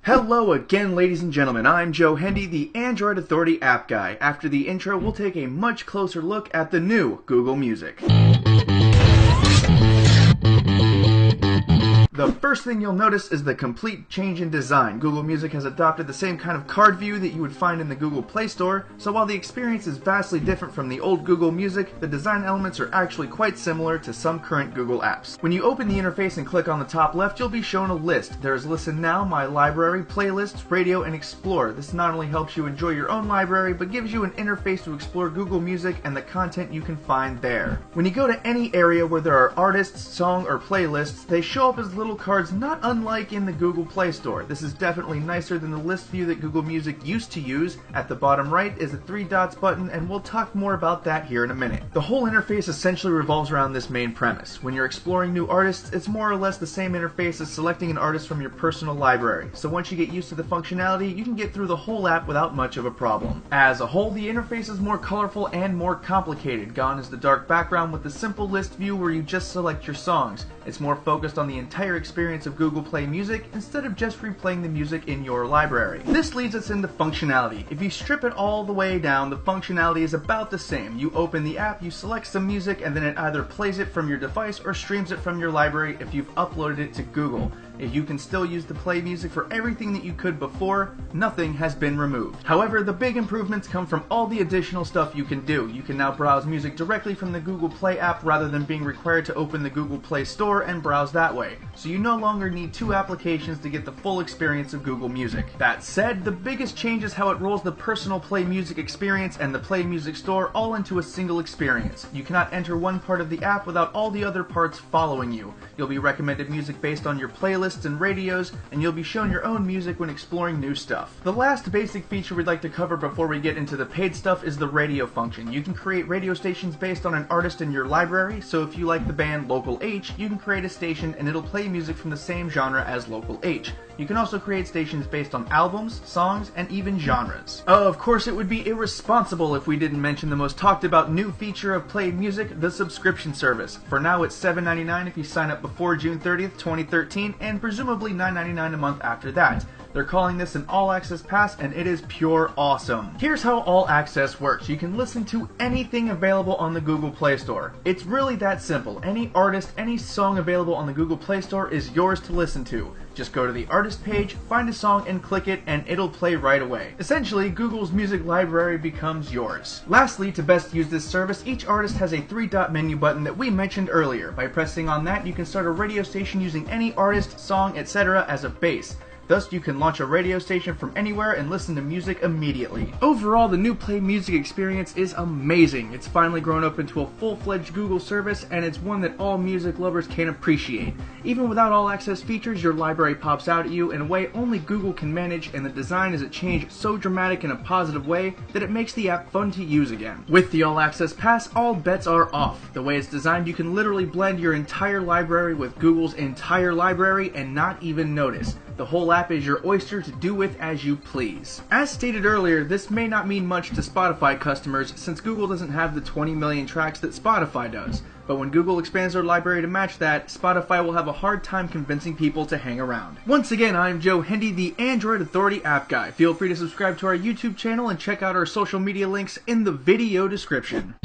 Hello again, ladies and gentlemen. I'm Joe Hendy, the Android Authority app guy. After the intro, we'll take a much closer look at the new Google Music. The first thing you'll notice is the complete change in design. Google Music has adopted the same kind of card view that you would find in the Google Play Store, so while the experience is vastly different from the old Google Music, the design elements are actually quite similar to some current Google apps. When you open the interface and click on the top left, you'll be shown a list. There is Listen Now, My Library, Playlists, Radio, and Explore. This not only helps you enjoy your own library, but gives you an interface to explore Google Music and the content you can find there. When you go to any area where there are artists, song, or playlists, they show up as little cards not unlike in the Google Play Store. This is definitely nicer than the list view that Google Music used to use. At the bottom right is a 3 dots button, and we'll talk more about that here in a minute. The whole interface essentially revolves around this main premise. When you're exploring new artists, it's more or less the same interface as selecting an artist from your personal library. So once you get used to the functionality, you can get through the whole app without much of a problem. As a whole, the interface is more colorful and more complicated. Gone is the dark background with the simple list view where you just select your songs. It's more focused on the entire experience of Google Play Music instead of just replaying the music in your library. This leads us into functionality. If you strip it all the way down, the functionality is about the same. You open the app, you select some music, and then it either plays it from your device or streams it from your library if you've uploaded it to Google. If you can still use the Play Music for everything that you could before, nothing has been removed. However, the big improvements come from all the additional stuff you can do. You can now browse music directly from the Google Play app rather than being required to open the Google Play Store and browse that way. So you no longer need 2 applications to get the full experience of Google Music. That said, the biggest change is how it rolls the personal Play Music experience and the Play Music Store all into a single experience. You cannot enter one part of the app without all the other parts following you. You'll be recommended music based on your playlists and radios, and you'll be shown your own music when exploring new stuff. The last basic feature we'd like to cover before we get into the paid stuff is the radio function. You can create radio stations based on an artist in your library, so if you like the band Local H, you can create a station and it'll play music from the same genre as Local H. You can also create stations based on albums, songs, and even genres. Of course, it would be irresponsible if we didn't mention the most talked about new feature of Play Music, the subscription service. For now, it's $7.99 if you sign up before June 30th, 2013, and presumably $9.99 a month after that. They're calling this an All Access Pass, and it is pure awesome. Here's how All Access works. You can listen to anything available on the Google Play Store. It's really that simple. Any artist, any song available on the Google Play Store is yours to listen to. Just go to the artist page, find a song, and click it, and it'll play right away. Essentially, Google's music library becomes yours. Lastly, to best use this service, each artist has a 3-dot menu button that we mentioned earlier. By pressing on that, you can start a radio station using any artist, song, etc. as a base. Thus, you can launch a radio station from anywhere and listen to music immediately. Overall, the new Play Music experience is amazing. It's finally grown up into a full-fledged Google service, and it's one that all music lovers can appreciate. Even without all access features, your library pops out at you in a way only Google can manage, and the design is a change so dramatic in a positive way that it makes the app fun to use again. With the All Access Pass, all bets are off. The way it's designed, you can literally blend your entire library with Google's entire library and not even notice. The whole app is your oyster to do with as you please. As stated earlier, this may not mean much to Spotify customers since Google doesn't have the 20 million tracks that Spotify does. But when Google expands their library to match that, Spotify will have a hard time convincing people to hang around. Once again, I'm Joe Hendy, the Android Authority app guy. Feel free to subscribe to our YouTube channel and check out our social media links in the video description.